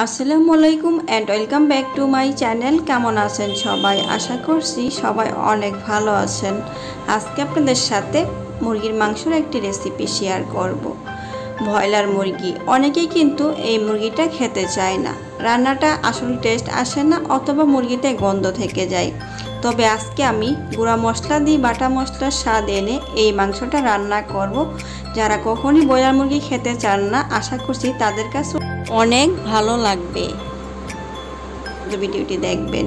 আসসালামু আলাইকুম and welcome back to my channel. কেমন আছেন সবাই? আশা করছি সবাই অনেক ভালো আছেন। আজকে আপনাদের সাথে মুরগির মাংসের একটি রেসিপি শেয়ার করব। ব্রয়লার মুরগি, অনেকেই কিন্তু এই মুরগিটা খেতে চায় না, রান্নাটা আসলে টেস্ট আসে না অথবা মুরগিতে গন্ধ থেকে যায়। তবে আজকে আমি গুঁড়া মশলা দিয়ে বাটা মশলার স্বাদ এনে এই মাংসটা রান্না করব। যারা কখনই ব্রয়লার মুরগি খেতে চান না, আশা করছি তাদের কাছে অনেক ভালো লাগবে, ভিডিওটি দেখবেন।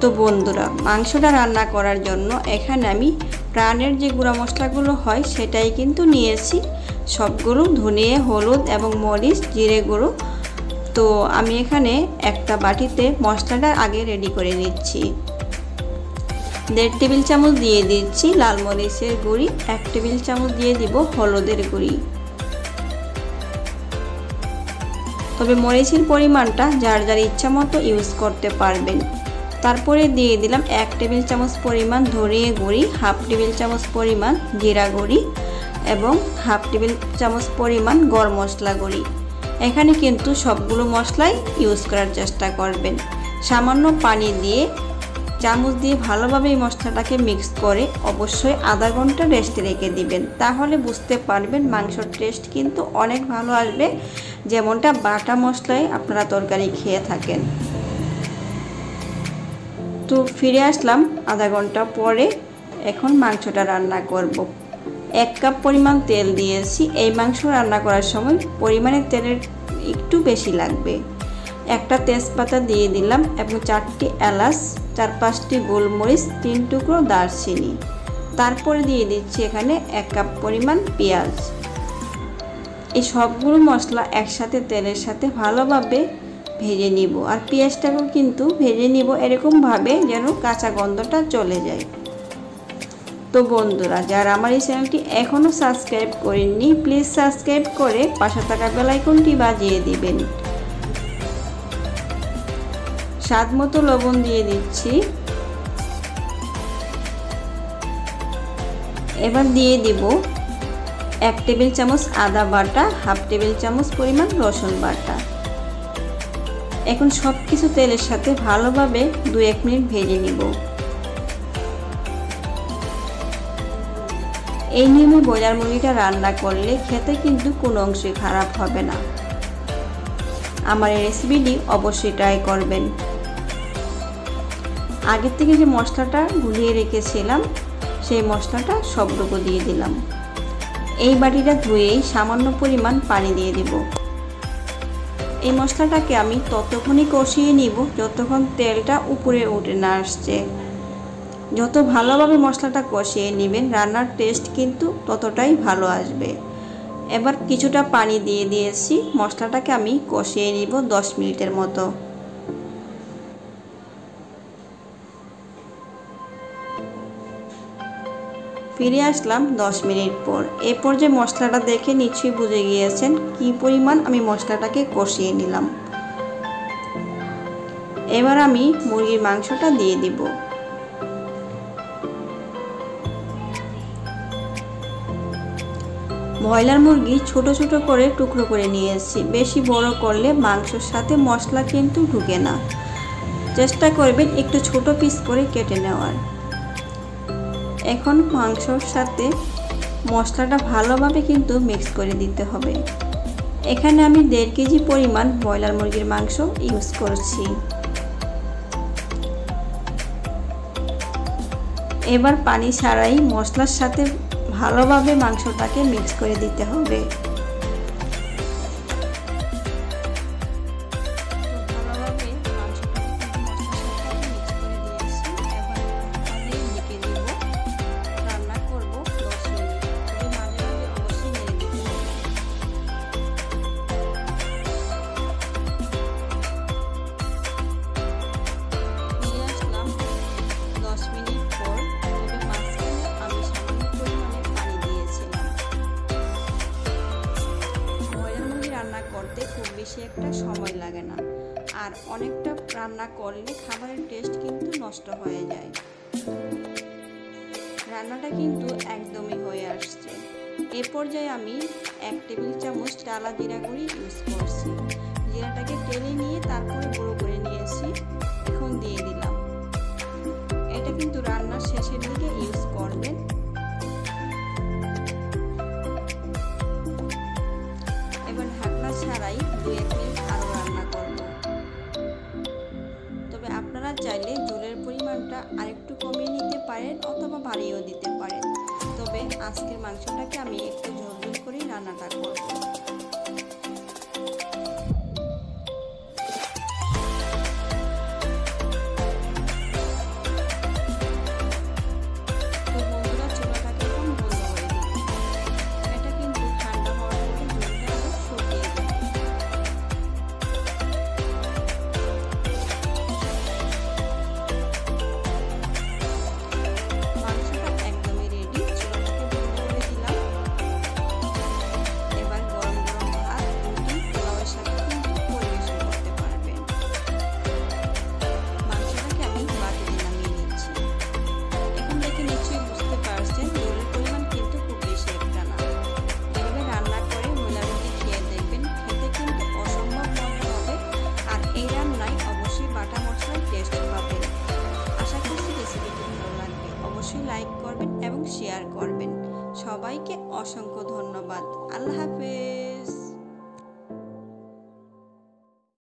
তো বন্ধুরা, মাংসটা রান্না করার জন্য এখানে আমি প্রাণের যে গুঁড়া মশলাগুলো হয় সেটাই কিন্তু নিয়েছি। সবগুলো ধনে, হলুদ এবং মরিচ, জিরে গুঁড়ো। তো আমি এখানে একটা বাটিতে মশলাটা আগে রেডি করে নিচ্ছি। 1.5 টেবিল চামচ দিয়ে দিচ্ছি লাল মরিচের গুঁড়ি, 1 টেবিল চামচ দিয়ে দিব হলুদের গুঁড়ি। তবে মরিচের পরিমাণটা যার যার ইচ্ছা মতো ইউজ করতে পারবেন। তারপরে দিয়ে দিলাম 1 টেবিল চামচ পরিমাণ ধনিয়া গুঁড়ি, 1/2 টেবিল চামচ পরিমাণ জিরা গুঁড়ি এবং 1/2 টেবিল চামচ পরিমাণ গরম মশলা গুঁড়ি। এখানে কিন্তু সবগুলো মশলাই ইউজ করার চেষ্টা করবেন। সামান্য পানি দিয়ে চামচ দিয়ে ভালোভাবে এই মশলাটাকে মিক্স করে অবশ্যই আধা ঘন্টা রেস্টে রেখে দিবেন। তাহলে বুঝতে পারবেন মাংসর টেস্ট কিন্তু অনেক ভালো আসবে, যেমনটা বাটা মশলায় আপনারা তরকারি খেয়ে থাকেন। তো ফিরে আসলাম আধা ঘন্টা পরে। এখন মাংসটা রান্না করব। 1 কাপ পরিমাণ তেল দিয়েছি। এই মাংস রান্না করার সময় পরিমাণে তেলের একটু বেশি লাগবে। একটা তেজপাতা দিয়ে দিলাম এবং 4টি এলাচ, 4-5টি গোলমরিচ, 3 টুকরো দারচিনি। তারপরে দিয়ে দিচ্ছি এখানে 1 কাপ পরিমাণ পেঁয়াজ। এই সবগুলো মশলা একসাথে তেলের সাথে ভালোভাবে ভেজে নিব। আর পেঁয়াজটাকেও কিন্তু ভেজে নিব এরকমভাবে যেন কাঁচা গন্ধটা চলে যায়। তো বন্ধুরা, যারা আমার এই চ্যানেলটি এখনও সাবস্ক্রাইব করেননি, প্লিজ সাবস্ক্রাইব করে পাশে থাকা বেল আইকনটি বাজিয়ে দিবেন। স্বাদ মতো লবণ দিয়ে দিচ্ছি। এবার দিয়ে দিব 1 টেবিল চামচ আদা বাটা, 1/2 টেবিল চামচ পরিমাণ রসুন বাটা। এখন সব কিছু তেলের সাথে ভালোভাবে 2-1 মিনিট ভেজে নিব। এই নিয়মে ব্রয়লার মুরগিটা রান্না করলে খেতে কিন্তু কোনো অংশই খারাপ হবে না। আমার এই রেসিপিটি অবশ্যই ট্রাই করবেন। আগে থেকে যে মশলাটা গুলিয়ে রেখেছিলাম সেই মশলাটা সবটুকু দিয়ে দিলাম। এই বাটিটা ধুয়েই সামান্য পরিমাণ পানি দিয়ে দিব। এই মশলাটাকে আমি ততক্ষণই কষিয়ে নিব যতক্ষণ তেলটা উপরে উঠে না আসছে। যত ভালোভাবে মশলাটা কষিয়ে নেবেন রান্নার টেস্ট কিন্তু ততটাই ভালো আসবে। এবার কিছুটা পানি দিয়ে দিয়েছি। মশলাটাকে আমি কষিয়ে নিব 10 মিনিটের মতো। ফিরে আসলাম 10 মিনিট পর। এরপর যে মশলাটা দেখে নিশ্চয়ই বুঝে গিয়েছেন কি পরিমাণ আমি মশলাটাকে কষিয়ে নিলাম। এবার আমি মুরগির মাংসটা দিয়ে দিব। ব্রয়লার মুরগি ছোট ছোট করে টুকরো করে নিয়েছি। বেশি বড় করলে মাংসের সাথে মশলা কিন্তু ঢুকে না। চেষ্টা করবেন একটু ছোট পিস করে কেটে নেওয়ার। এখন মাংসর সাথে মশলাটা ভালোভাবে কিন্তু মিক্স করে দিতে হবে। এখানে আমি 1.5 কেজি পরিমাণ ব্রয়লার মুরগির মাংস ইউজ করছি। এবার পানি ছাড়াই মশলার সাথে ভালোভাবে মাংসটাকে মিক্স করে দিতে হবে। খুব বেশি একটা সময় লাগে না, আর অনেকটা রান্না করলে খাবারের টেস্ট কিন্তু নষ্ট হয়ে যায়। রান্নাটা কিন্তু একদমই হয়ে আসছে। এই পর্যায়ে আমি 1 টেবিল চামচ টালা জিরা গুঁড়ি ইউজ করছি। জিরাটাকে টেলে নিয়ে ছাড়াই 2-1 মিনিট আরও রান্না করব। তবে আপনারা চাইলে ঝোলের পরিমাণটা আরেকটু কমিয়ে নিতে পারেন অথবা বাড়িয়েও দিতে পারেন। তবে আজকের মাংসটাকে আমি একটু ঝোল ঝোল করেই রান্নাটা করব। লাইক করবেন এবং শেয়ার করবেন। সবাইকে অসংখ্য ধন্যবাদ। আল্লাহ হাফেজ।